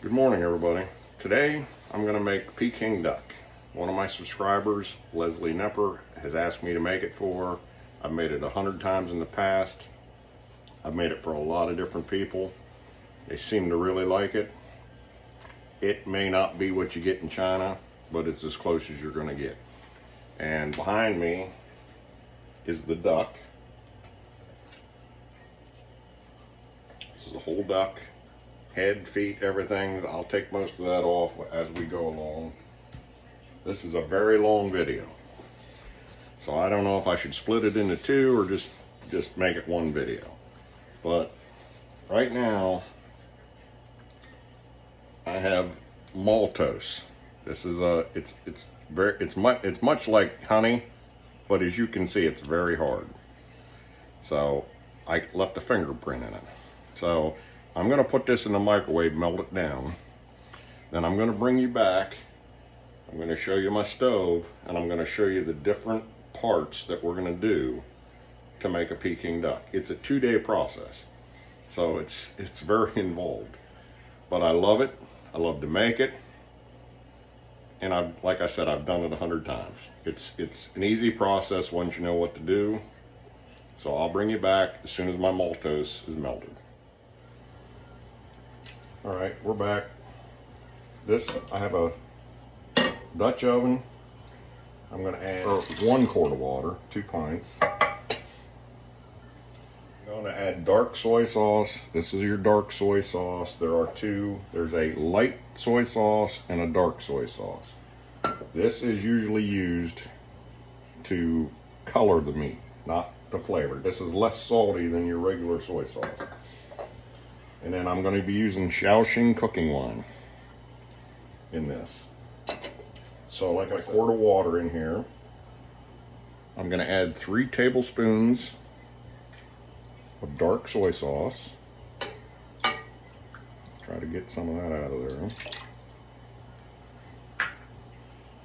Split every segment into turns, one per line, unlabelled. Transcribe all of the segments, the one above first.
Good morning, everybody. Today I'm going to make Peking Duck. One of my subscribers, Leslie Nepper, has asked me to make it for her. I've made it 100 times in the past. I've made it for a lot of different people. They seem to really like it. It may not be what you get in China, but it's as close as you're going to get. And behind me is the duck. This is the whole duck. Head, feet, everything. I'll take most of that off as we go along. This is a very long video, so I don't know if I should split it into two or just make it one video. But right now I have Maltose. This is it's much like honey, but as you can see, it's very hard. So I left a fingerprint in it. So I'm going to put this in the microwave, melt it down. Then I'm going to bring you back. I'm going to show you my stove, and I'm going to show you the different parts that we're going to do to make a Peking duck. It's a 2-day process, so it's very involved. But I love it. I love to make it, and like I said, I've done it 100 times. It's an easy process once you know what to do. So I'll bring you back as soon as my Maltose is melted. All right, we're back. I have a Dutch oven. I'm going to add 1 quart of water, 2 pints. I'm going to add dark soy sauce. This is your dark soy sauce. There are two. There's a light soy sauce and a dark soy sauce. This is usually used to color the meat, not the flavor. This is less salty than your regular soy sauce. And then I'm going to be using Shao Xing cooking wine in this. So like a quart of water in here. I'm going to add 3 tablespoons of dark soy sauce. Try to get some of that out of there.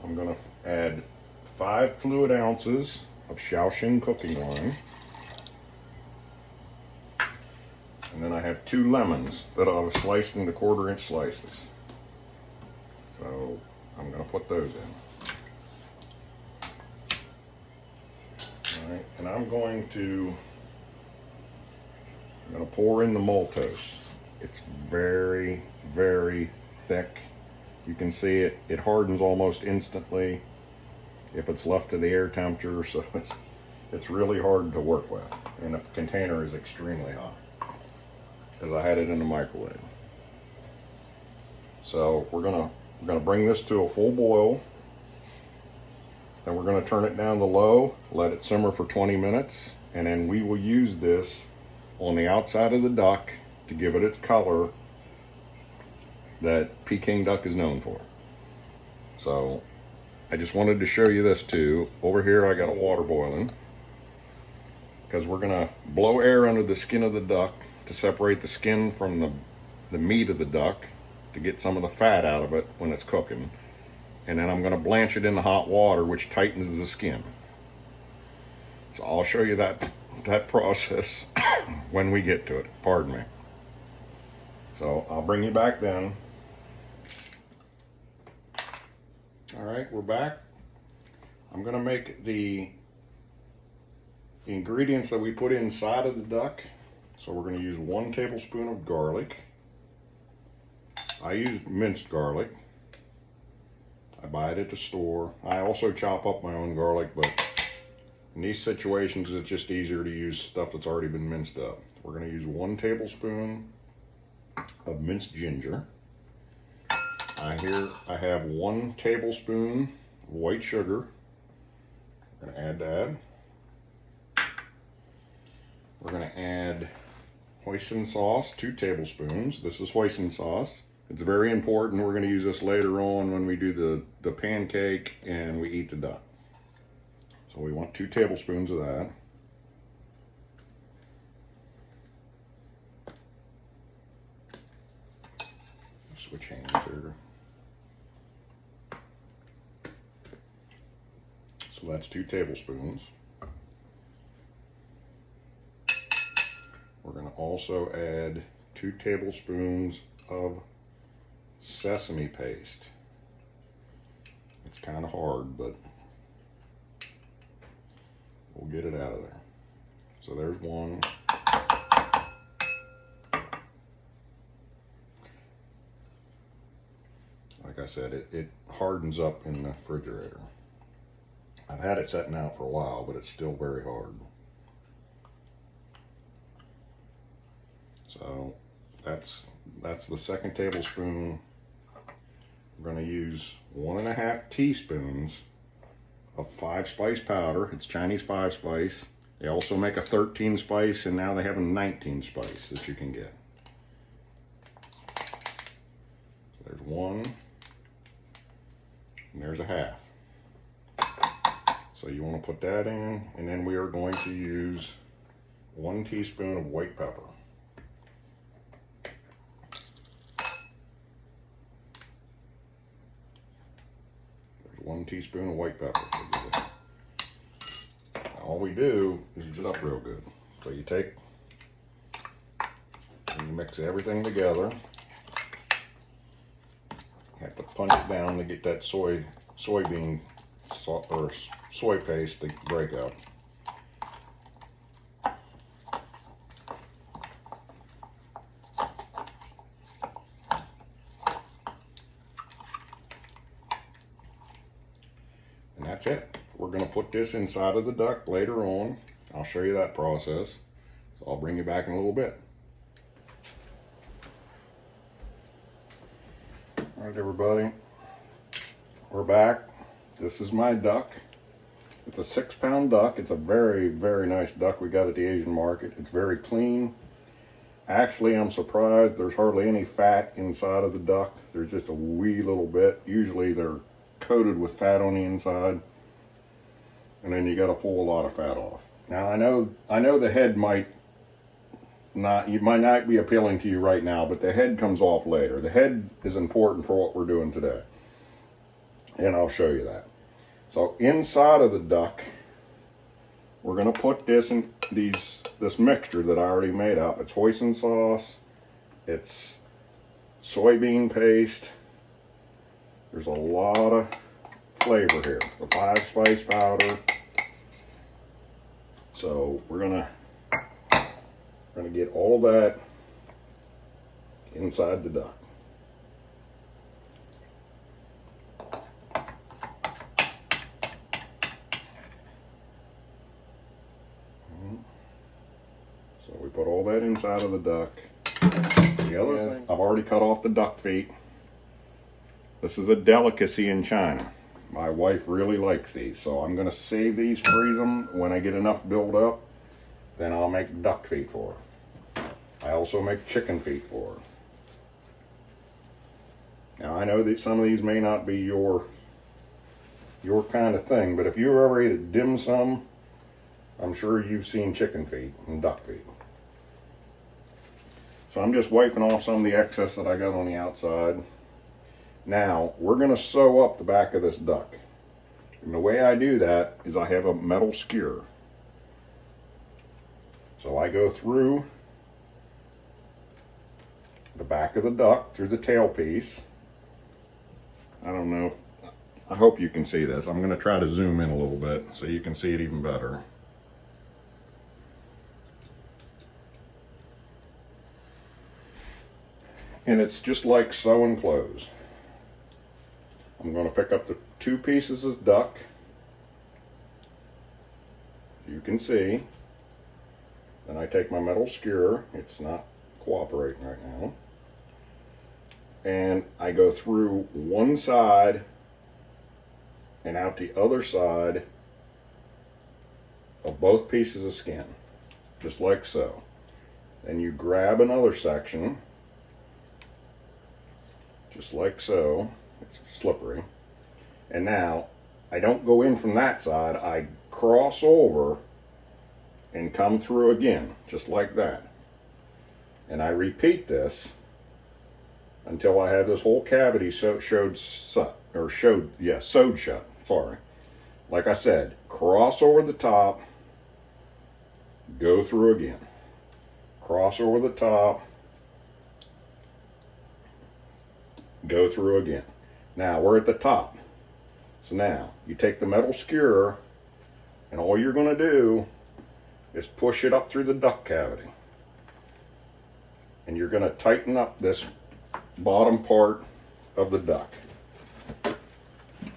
I'm going to add 5 fluid ounces of Shao Xing cooking wine. And then I have 2 lemons that I've sliced into 1/4-inch slices. So I'm going to put those in. All right, and I'm going to pour in the Maltose. It's very, very thick. You can see it hardens almost instantly if it's left to the air temperature, so it's really hard to work with. And the container is extremely hot, because I had it in the microwave. So we're gonna bring this to a full boil. Then we're gonna turn it down to low, let it simmer for 20 minutes, and then we will use this on the outside of the duck to give it its color that Peking duck is known for. So I just wanted to show you this too. Over here I got a water boiling, because we're gonna blow air under the skin of the duck to separate the skin from the meat of the duck, to get some of the fat out of it when it's cooking. And then I'm going to blanch it in the hot water, which tightens the skin. So I'll show you that process when we get to it. Pardon me. So I'll bring you back then. All right, we're back. I'm going to make the ingredients that we put inside of the duck. So we're going to use 1 tablespoon of garlic. I use minced garlic. I buy it at the store. I also chop up my own garlic, but in these situations it's just easier to use stuff that's already been minced up. We're going to use 1 tablespoon of minced ginger. I have 1 tablespoon of white sugar. I'm going to add that. We're going to add Hoisin sauce, 2 tablespoons. This is Hoisin sauce. It's very important. We're going to use this later on when we do the pancake and we eat the duck. So we want 2 tablespoons of that. Switch hands here. So that's 2 tablespoons. We're going to also add 2 tablespoons of sesame paste. It's kind of hard, but we'll get it out of there. So there's one. Like I said, it hardens up in the refrigerator. I've had it setting out for a while, but it's still very hard. So that's the second tablespoon. We're going to use 1.5 teaspoons of 5-spice powder. It's Chinese 5-spice. They also make a 13-spice, and now they have a 19-spice that you can get. So there's one, and there's a half. So you want to put that in, and then we are going to use 1 teaspoon of white pepper. There's 1 teaspoon of white pepper. All we do is just up real good. So you take and you mix everything together. You have to punch it down to get that soybean or soy paste to break up. And that's it. We're going to put this inside of the duck later on. I'll show you that process. So I'll bring you back in a little bit. All right, everybody. We're back. This is my duck. It's a 6-pound duck. It's a very, very nice duck we got at the Asian market. It's very clean. Actually, I'm surprised there's hardly any fat inside of the duck. There's just a wee little bit. Usually they're coated with fat on the inside, and then you got to pull a lot of fat off. Now I know the head might not be appealing to you right now, but the head comes off later. The head is important for what we're doing today, and I'll show you that. So inside of the duck, we're going to put this mixture that I already made up. It's hoisin sauce, it's soybean paste. There's a lot of flavor here. The 5-spice powder. So we're gonna get all that inside the duck. So we put all that inside of the duck. The other thing, I've already cut off the duck feet. This is a delicacy in China. My wife really likes these, so I'm going to save these, freeze them. When I get enough built up, then I'll make duck feet for her. I also make chicken feet for her. Now I know that some of these may not be your kind of thing, but if you ever ate a dim sum, I'm sure you've seen chicken feet and duck feet. So I'm just wiping off some of the excess that I got on the outside. Now, we're going to sew up the back of this duck. And the way I do that is I have a metal skewer. So I go through the back of the duck, through the tail piece. I don't know, I hope you can see this. I'm going to try to zoom in a little bit so you can see it even better. And it's just like sewing clothes. I'm going to pick up the 2 pieces of duck. You can see. Then I take my metal skewer. It's not cooperating right now. And I go through one side and out the other side of both pieces of skin. Just like so. Then you grab another section. Just like so. It's slippery. And now I don't go in from that side. I cross over and come through again, just like that. And I repeat this until I have this whole cavity sewed shut. Sorry. Like I said, cross over the top, go through again. Cross over the top, go through again. Now we're at the top. So now you take the metal skewer and all you're going to do is push it up through the duck cavity. And you're going to tighten up this bottom part of the duck.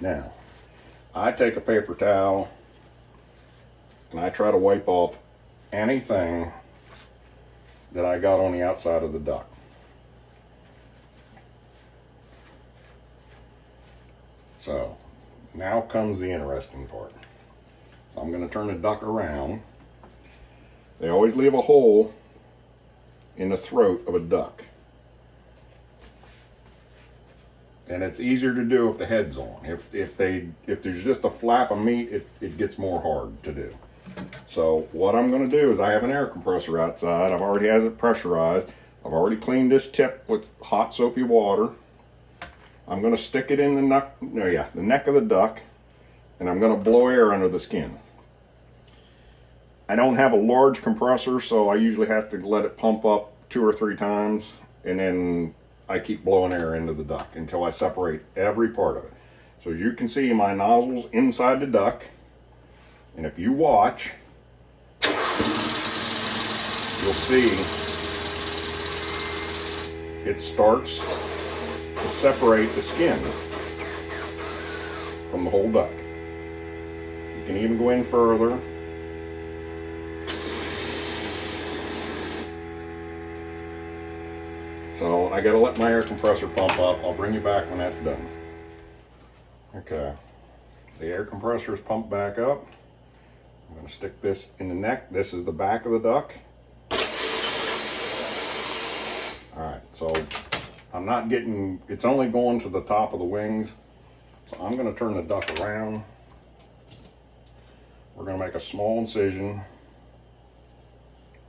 Now, I take a paper towel and I try to wipe off anything that I got on the outside of the duck. So, now comes the interesting part. I'm going to turn the duck around. They always leave a hole in the throat of a duck. And it's easier to do if the head's on. If there's just a flap of meat, it gets more hard to do. So what I'm going to do is I have an air compressor outside. I've already has it pressurized. I've already cleaned this tip with hot soapy water. I'm going to stick it in the neck of the duck, and I'm going to blow air under the skin. I don't have a large compressor, so I usually have to let it pump up 2 or 3 times, and then I keep blowing air into the duck until I separate every part of it. So as you can see, my nozzle's inside the duck, and if you watch, you'll see it starts to separate the skin from the whole duck. You can even go in further. So I gotta let my air compressor pump up. I'll bring you back when that's done. Okay, the air compressor is pumped back up. I'm gonna stick this in the neck. This is the back of the duck. All right, so I'm not getting, it's only going to the top of the wings. So I'm gonna turn the duck around. We're gonna make a small incision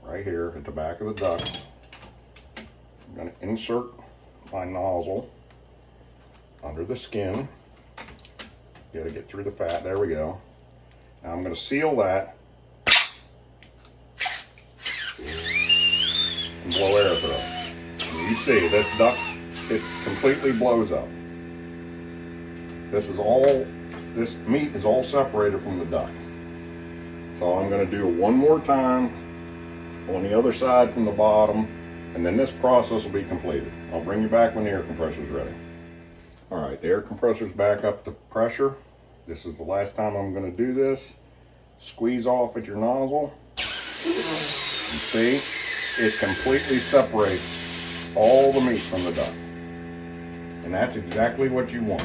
right here at the back of the duck. I'm going to insert my nozzle under the skin. Got to get through the fat. There we go. Now I'm going to seal that and blow air through it. And you see this duck, it completely blows up. This meat is all separated from the duck. So I'm going to do one more time on the other side from the bottom. And then this process will be completed. I'll bring you back when the air compressor is ready. All right, the air compressor's back up to pressure. This is the last time I'm going to do this. Squeeze off at your nozzle. And see, it completely separates all the meat from the duck. And that's exactly what you want.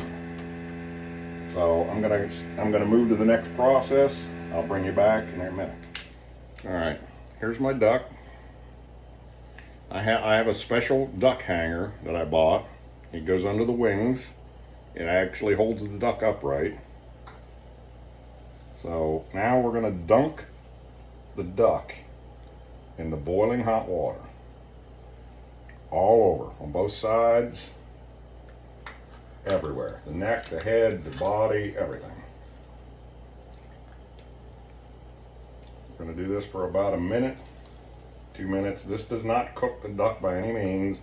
So I'm gonna move to the next process. I'll bring you back in a minute. All right, here's my duck. I have a special duck hanger that I bought. It goes under the wings. It actually holds the duck upright. So now we're going to dunk the duck in the boiling hot water. All over, on both sides, everywhere. The neck, the head, the body, everything. We're going to do this for about a minute. 2 minutes. This does not cook the duck by any means.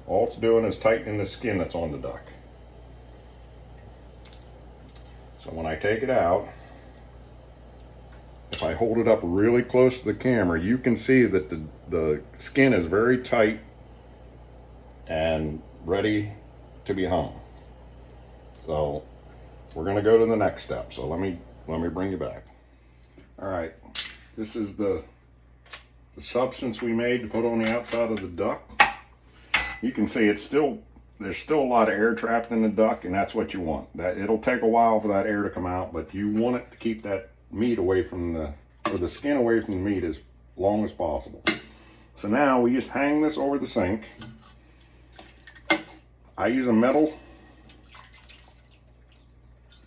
All it's doing is tightening the skin that's on the duck. So when I take it out, if I hold it up really close to the camera, you can see that the skin is very tight and ready to be hung. So we're going to go to the next step. So let me bring you back. All right, this is the substance we made to put on the outside of the duck. You can see there's still a lot of air trapped in the duck, and that's what you want. That it'll take a while for that air to come out, but you want it to keep that meat away from the skin away from the meat as long as possible. So now we just hang this over the sink. I use a metal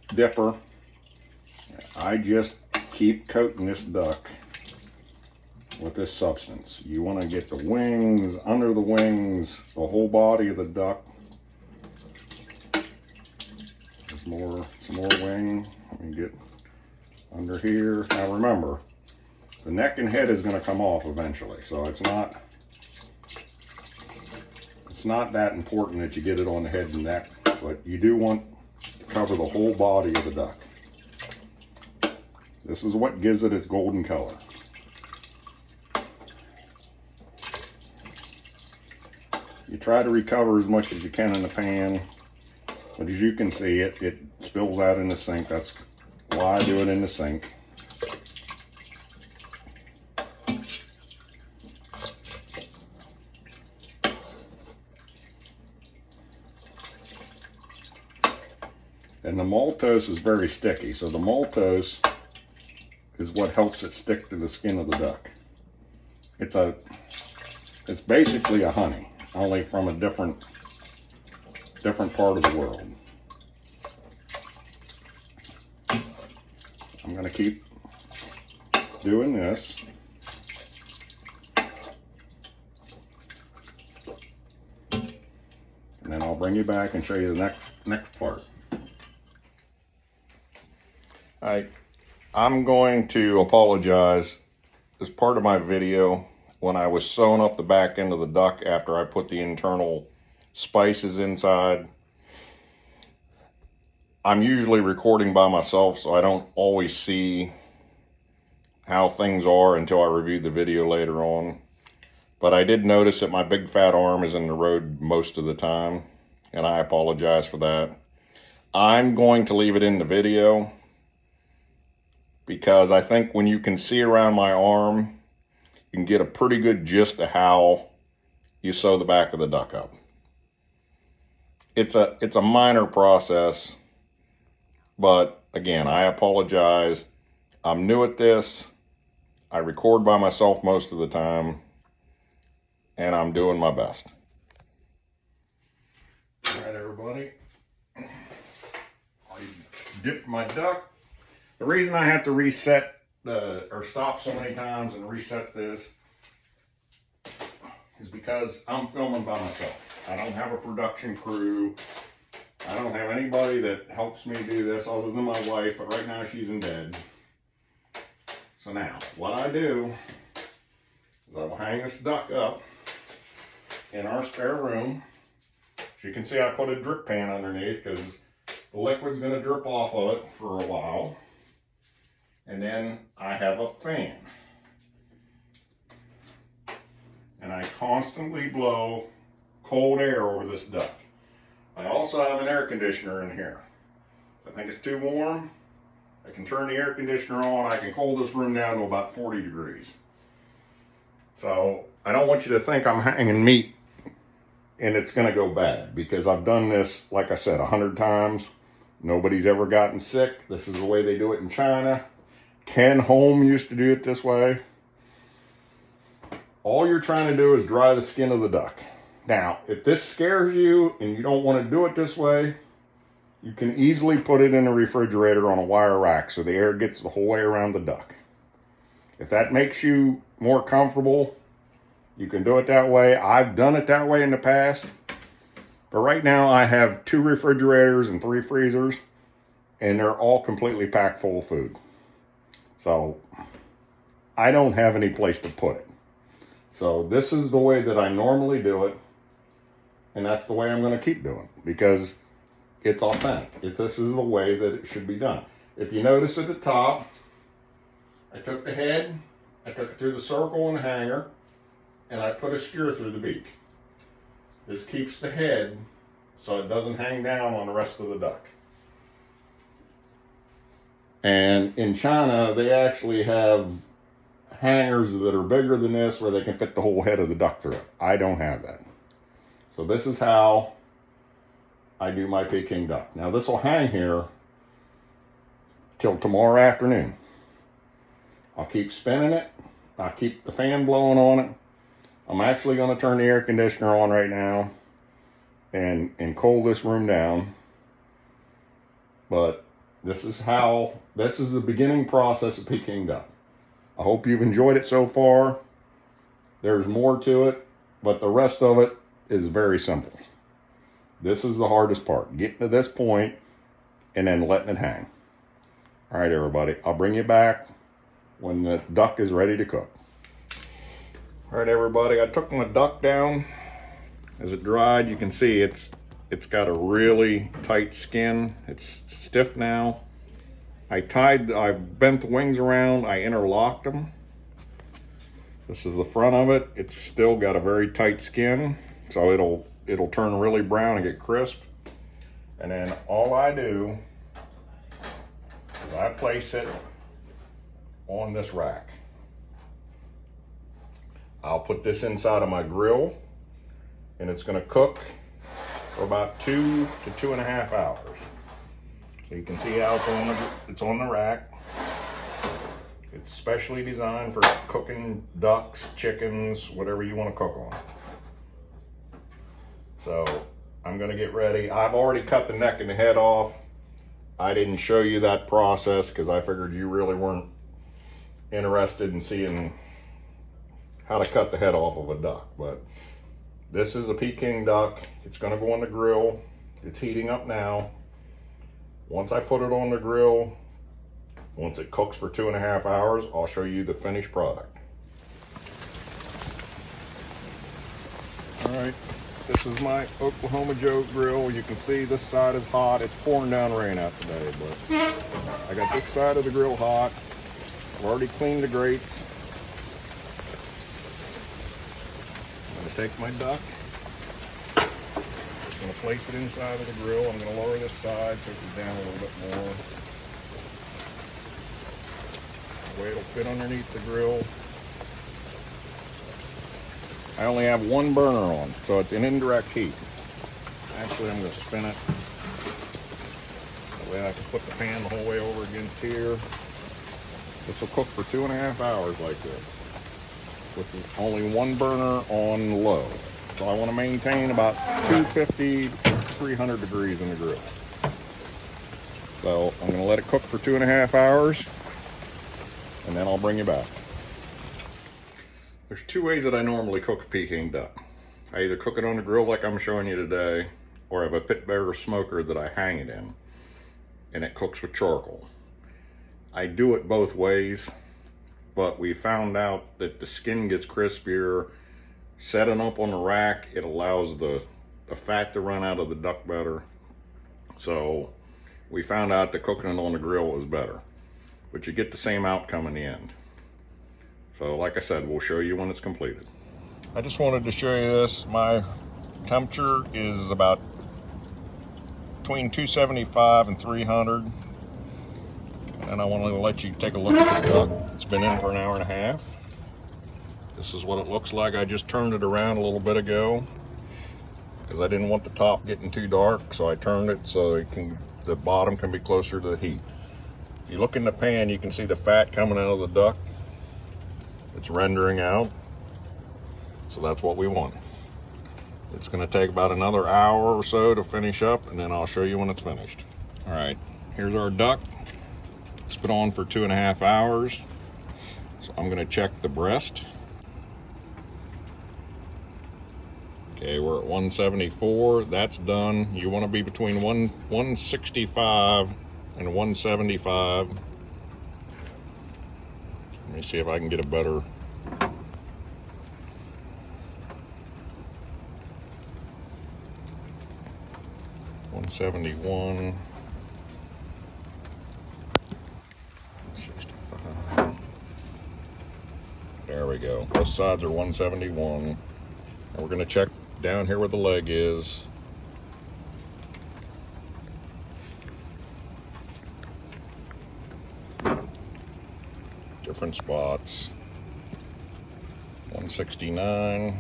dipper. I just keep coating this duck with this substance. You want to get the wings, under the wings, the whole body of the duck. There's some more wing. Let me get under here. Now remember, the neck and head is going to come off eventually, so it's It's not that important that you get it on the head and neck, but you do want to cover the whole body of the duck. This is what gives it its golden color. You try to recover as much as you can in the pan, but as you can see, it spills out in the sink. That's why I do it in the sink. And the maltose is very sticky, so the maltose is what helps it stick to the skin of the duck. It's basically a honey, only from a different part of the world. I'm going to keep doing this. And then I'll bring you back and show you the next part. I'm going to apologize. As part of my video, when I was sewing up the back end of the duck after I put the internal spices inside, I'm usually recording by myself, so I don't always see how things are until I review the video later on. But I did notice that my big fat arm is in the road most of the time, and I apologize for that. I'm going to leave it in the video because I think when you can see around my arm, you can get a pretty good gist of how you sew the back of the duck up. It's a minor process, but again, I apologize. I'm new at this. I record by myself most of the time, and I'm doing my best. All right, everybody. I dipped my duck. The reason I have to reset or stop so many times and reset this is because I'm filming by myself. I don't have a production crew. I don't have anybody that helps me do this other than my wife, but right now she's in bed. So now, what I do is I will hang this duck up in our spare room. As you can see, I put a drip pan underneath because the liquid's going to drip off of it for a while. And then I have a fan. And I constantly blow cold air over this duck. I also have an air conditioner in here. If I think it's too warm, I can turn the air conditioner on. I can cool this room down to about 40 degrees. So I don't want you to think I'm hanging meat and it's going to go bad, because I've done this, like I said, 100 times. Nobody's ever gotten sick. This is the way they do it in China. Ken Home used to do it this way. All you're trying to do is dry the skin of the duck. Now, if this scares you and you don't want to do it this way, you can easily put it in a refrigerator on a wire rack so the air gets the whole way around the duck. If that makes you more comfortable, you can do it that way. I've done it that way in the past. But right now I have 2 refrigerators and 3 freezers, and they're all completely packed full of food. So I don't have any place to put it. So this is the way that I normally do it. And that's the way I'm going to keep doing it, because it's authentic. This is the way that it should be done. If you notice at the top, I took the head, I took it through the circle and the hanger, and I put a skewer through the beak. This keeps the head so it doesn't hang down on the rest of the duck. And in China, they actually have hangers that are bigger than this where they can fit the whole head of the duck through it. I don't have that. So this is how I do my Peking duck. Now this will hang here till tomorrow afternoon. I'll keep spinning it. I'll keep the fan blowing on it. I'm actually going to turn the air conditioner on right now and cool this room down. But this is the beginning process of Peking duck. I hope you've enjoyed it so far. There's more to it, but the rest of it is very simple. This is the hardest part, getting to this point and then letting it hang. All right, everybody, I'll bring you back when the duck is ready to cook. All right, everybody, I took my duck down As it dried, you can see it's got a really tight skin. It's stiff now. I bent the wings around, I interlocked them. This is the front of it. It's still got a very tight skin, so it'll turn really brown and get crisp. And then all I do is I place it on this rack. I'll put this inside of my grill, and it's gonna cook for about 2 to 2.5 hours. So you can see how it's on the rack. It's specially designed for cooking ducks, chickens, whatever you want to cook on. So I'm gonna get ready. I've already cut the neck and the head off. I didn't show you that process because I figured you really weren't interested in seeing how to cut the head off of a duck. But this is a Peking duck. It's gonna go on the grill. It's heating up now. Once I put it on the grill, once it cooks for 2.5 hours, I'll show you the finished product. All right, this is my Oklahoma Joe grill. You can see this side is hot. It's pouring down rain out today, but I got this side of the grill hot. I've already cleaned the grates. I'm gonna take my duck. I'm gonna place it inside of the grill. I'm gonna lower this side so it's down a little bit more. That way it'll fit underneath the grill. I only have one burner on, so it's an indirect heat. Actually, I'm gonna spin it. That way I can put the pan the whole way over against here. This will cook for 2.5 hours like this, with only one burner on low. So I want to maintain about 250 to 300 degrees in the grill. So I'm going to let it cook for 2.5 hours, and then I'll bring you back. There's two ways that I normally cook a Peking duck. I either cook it on the grill like I'm showing you today, or I have a pit bearer smoker that I hang it in, and it cooks with charcoal. I do it both ways, but we found out that the skin gets crispier. Setting up on the rack, it allows the fat to run out of the duck better. So we found out that cooking it on the grill was better, but you get the same outcome in the end. So like I said, we'll show you when it's completed. I just wanted to show you this. My temperature is about between 275 and 300. And I want to let you take a look at the duck. It's been in for an hour and a half. This is what it looks like. I just turned it around a little bit ago because I didn't want the top getting too dark, so I turned it so the bottom can be closer to the heat. If you look in the pan, you can see the fat coming out of the duck. It's rendering out, so that's what we want. It's going to take about another hour or so to finish up, and then I'll show you when it's finished. All right, here's our duck. It's been on for 2.5 hours, so I'm going to check the breast. Okay, we're at 174. That's done. You want to be between 165 and 175. Let me see if I can get a better. $171. 165. There we go. Both sides are 171. And we're going to check down here where the leg is. Different spots. 169.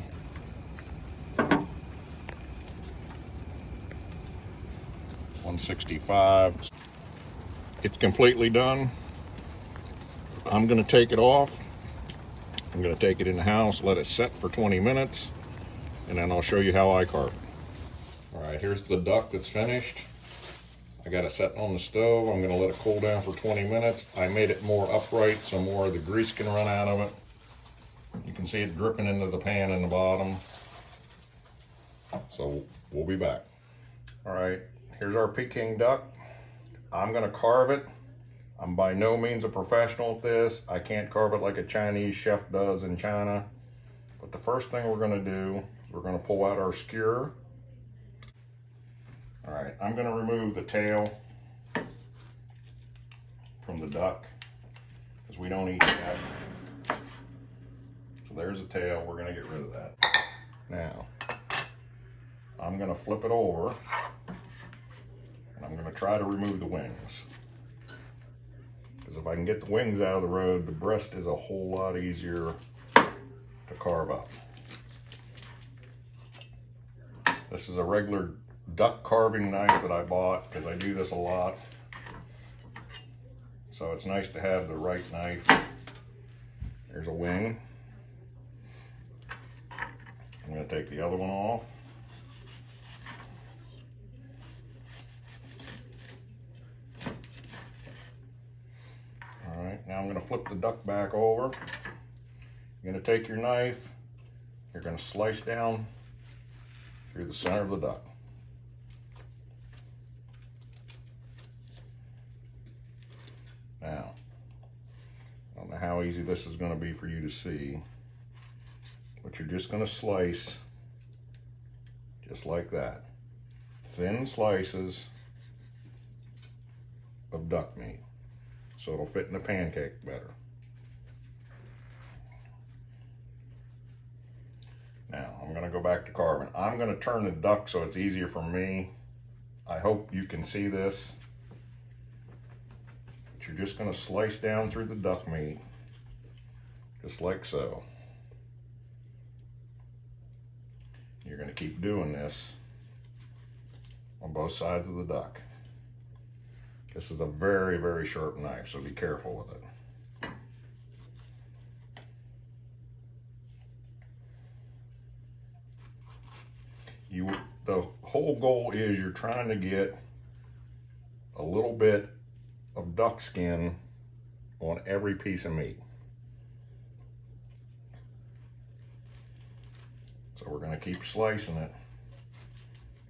165. It's completely done. I'm going to take it off. I'm going to take it in the house, let it set for 20 minutes, and then I'll show you how I carve it. All right, here's the duck that's finished. I got it set on the stove. I'm going to let it cool down for 20 minutes. I made it more upright so more of the grease can run out of it. You can see it dripping into the pan in the bottom. So we'll be back. All right, here's our Peking duck. I'm going to carve it. I'm by no means a professional at this. I can't carve it like a Chinese chef does in China. But the first thing we're going to do is We're going to pull out our skewer. All right, I'm going to remove the tail from the duck because we don't eat that. So there's the tail. We're going to get rid of that. Now, I'm going to flip it over and I'm going to try to remove the wings. Because if I can get the wings out of the road, the breast is a whole lot easier to carve up. This is a regular duck carving knife that I bought because I do this a lot. So it's nice to have the right knife. There's a wing. I'm going to take the other one off. All right, now I'm going to flip the duck back over. You're going to take your knife, you're going to slice down through the center of the duck. Now, I don't know how easy this is going to be for you to see, but you're just going to slice just like that. Thin slices of duck meat, so it'll fit in the pancake better. Now, I'm going to go back to carving. I'm going to turn the duck so it's easier for me. I hope you can see this. But you're just going to slice down through the duck meat, just like so. You're going to keep doing this on both sides of the duck. This is a very, very sharp knife, so be careful with it. The whole goal is you're trying to get a little bit of duck skin on every piece of meat. So we're going to keep slicing it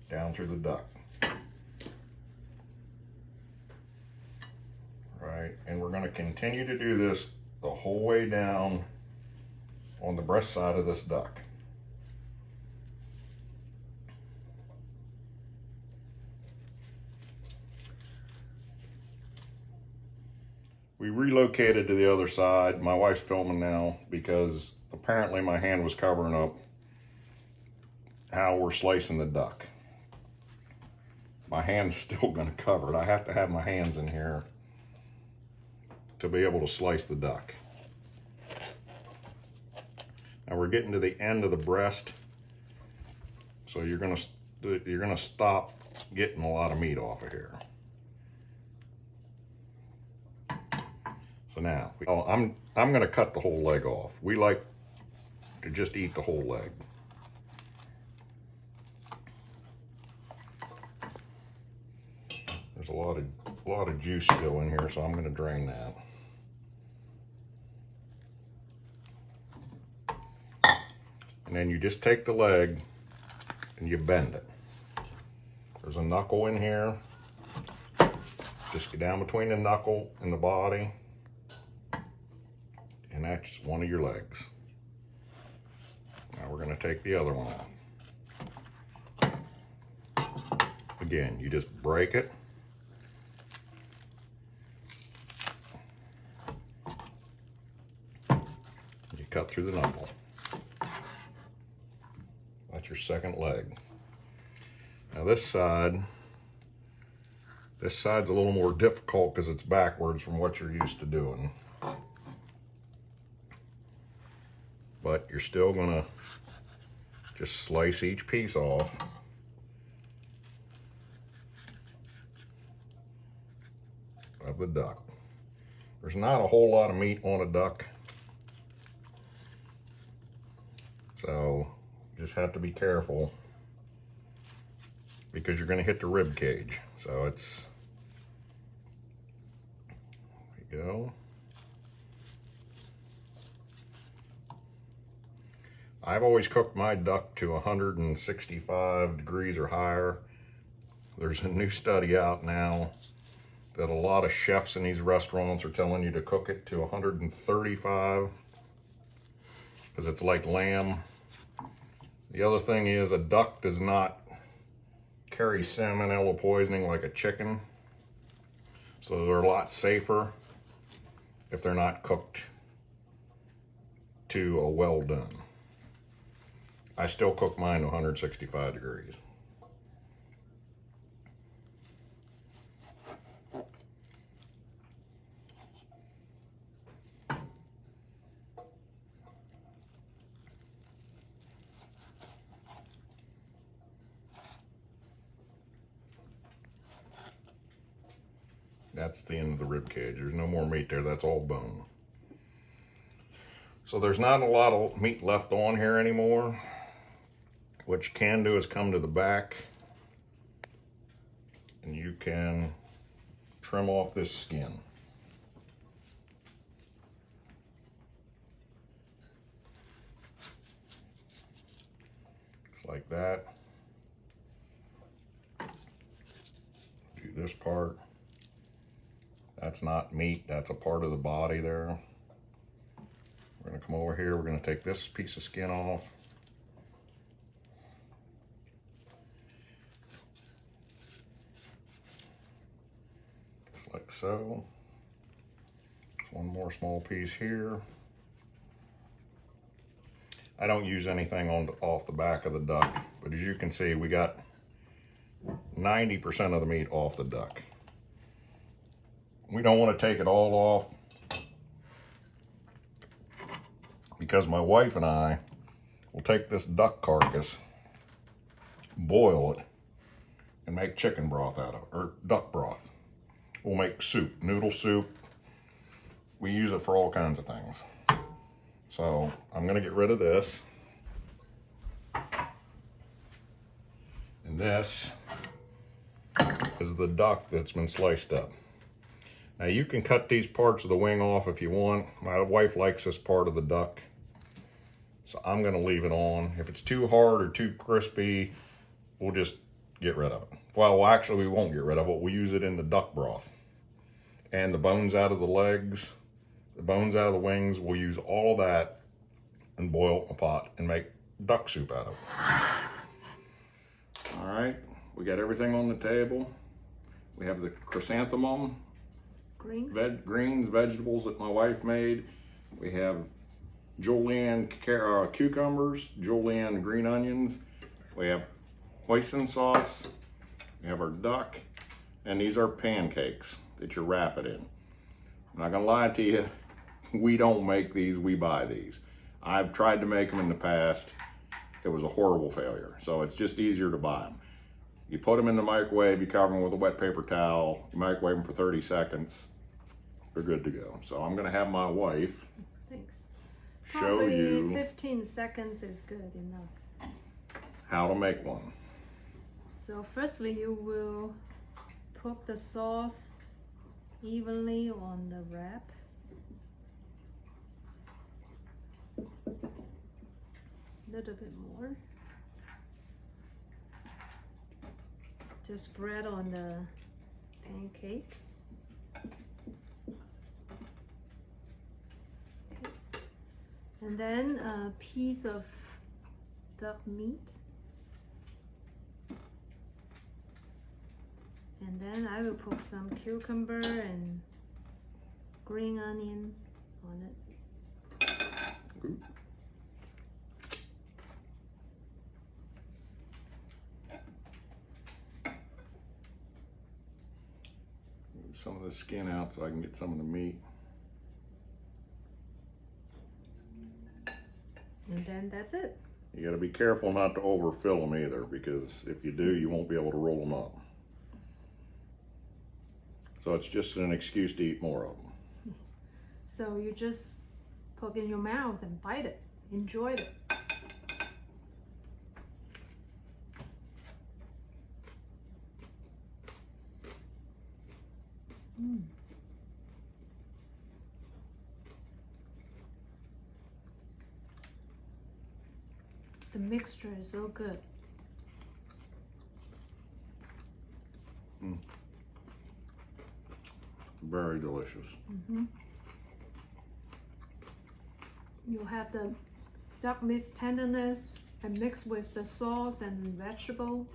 down through the duck. Right, and we're going to continue to do this the whole way down on the breast side of this duck. We relocated to the other side. My wife's filming now because apparently my hand was covering up how we're slicing the duck. My hand's still going to cover it. I have to have my hands in here to be able to slice the duck. Now we're getting to the end of the breast, so you're going to stop getting a lot of meat off of here. So now, I'm going to cut the whole leg off. We like to just eat the whole leg. There's a lot of juice still in here, so I'm going to drain that. And then you just take the leg and you bend it. There's a knuckle in here. Just get down between the knuckle and the body. And that's one of your legs. Now we're going to take the other one off. Again, you just break it. You cut through the knuckle. That's your second leg. Now this side's a little more difficult because it's backwards from what you're used to doing. But you're still gonna just slice each piece off. Of the duck. There's not a whole lot of meat on a duck, so you just have to be careful because you're going to hit the rib cage. So it's, there we go. I've always cooked my duck to 165 degrees or higher. There's a new study out now that a lot of chefs in these restaurants are telling you to cook it to 135 because it's like lamb. The other thing is a duck does not carry salmonella poisoning like a chicken. So they're a lot safer if they're not cooked to a well done. I still cook mine to 165 degrees. That's the end of the rib cage. There's no more meat there. That's all bone. So there's not a lot of meat left on here anymore. What you can do is come to the back and you can trim off this skin. Just like that. Do this part. That's not meat, that's a part of the body there. We're gonna come over here, we're gonna take this piece of skin off. Just like so. One more small piece here. I don't use anything off the back of the duck, but as you can see, we got 90% of the meat off the duck. We don't want to take it all off because my wife and I will take this duck carcass, boil it, and make chicken broth out of it, or duck broth. We'll make soup, noodle soup. We use it for all kinds of things. So I'm gonna get rid of this. And this is the duck that's been sliced up. Now you can cut these parts of the wing off if you want. My wife likes this part of the duck, so I'm gonna leave it on. If it's too hard or too crispy, we'll just get rid of it. Well, actually we won't get rid of it. We'll use it in the duck broth. And the bones out of the legs, the bones out of the wings, we'll use all that and boil a pot and make duck soup out of it. All right, we got everything on the table. We have the chrysanthemum, greens, vegetables that my wife made. We have julienne cucumbers, julienne green onions. We have hoisin sauce. We have our duck, and these are pancakes that you wrap it in. I'm not gonna lie to you, we don't make these, we buy these. I've tried to make them in the past. It was a horrible failure. So it's just easier to buy them. You put them in the microwave, you cover them with a wet paper towel, you microwave them for 30 seconds, they're good to go. So I'm gonna have my wife show you
15 seconds is good enough.
How to make one.
So firstly, you will put the sauce evenly on the wrap. A little bit more. Just spread on the pancake. Okay. And then a piece of duck meat. And then I will put some cucumber and green onion on it.
Ooh. Move some of the skin out so I can get some of the meat.
And then that's it.
You gotta be careful not to overfill them either, because if you do, you won't be able to roll them up. So it's just an excuse to eat more of them.
So you just poke in your mouth and bite it. Enjoy it. The mixture is so good.
Very delicious.
You have the duck meat's tenderness, And mixed with the sauce and vegetable.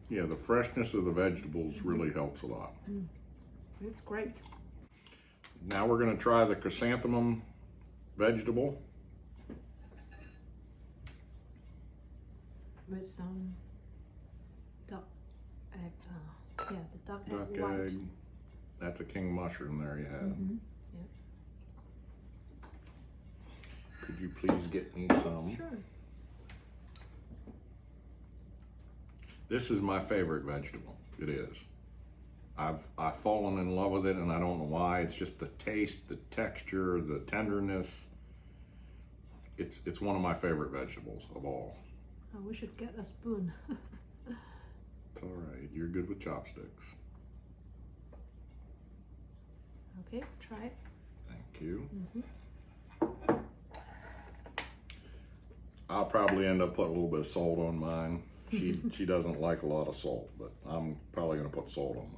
Yeah, the freshness of the vegetables really helps a lot.
It's great.
Now we're going to try the chrysanthemum vegetable.
With some duck egg. Yeah, the duck
Duck
egg white.
egg. That's a king mushroom there you have.
Yeah.
Could you please get me some?
Sure.
This is my favorite vegetable. It is. I've fallen in love with it, and I don't know why. It's just the taste, the texture, the tenderness. It's one of my favorite vegetables of all.
Oh, we should get a spoon.
It's all right. You're good with chopsticks.
Okay, try it.
Thank you. I'll probably end up putting a little bit of salt on mine. She doesn't like a lot of salt, but I'm probably going to put salt on mine.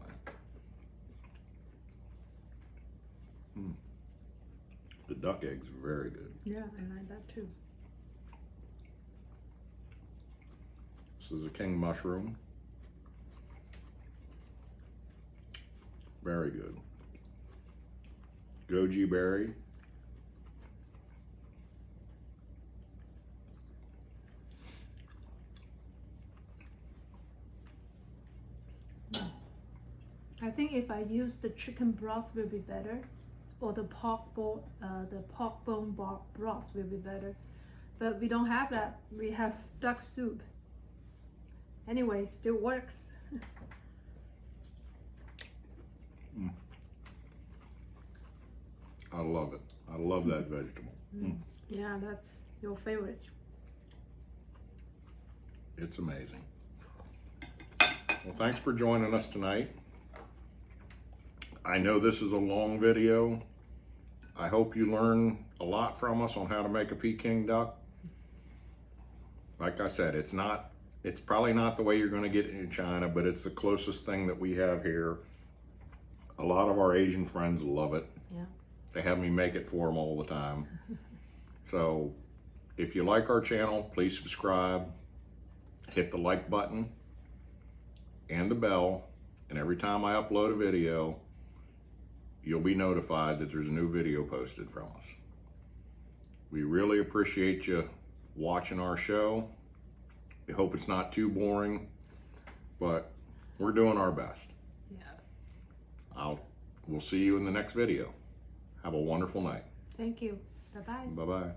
The duck egg's very good.
Yeah, I like that too.
This is a king mushroom. Very good. Goji berry.
I think if I use the chicken broth will be better, or the pork bone broth will be better. But we don't have that. We have duck soup. Anyway, still works.
I love it. I love that vegetable.
Yeah, that's your favorite.
It's amazing. Well, thanks for joining us tonight. I know this is a long video. I hope you learn a lot from us on how to make a Peking duck. Like I said, it's probably not the way you're going to get it in China, but it's the closest thing that we have here. A lot of our Asian friends love it.
Yeah.
They have me make it for them all the time. So if you like our channel, please subscribe, hit the like button and the bell, and every time I upload a video, you'll be notified that there's a new video posted from us. We really appreciate you watching our show. We hope it's not too boring, but we're doing our best.
Yeah.
We'll see you in the next video. Have a wonderful night.
Thank you. Bye-bye.
Bye-bye.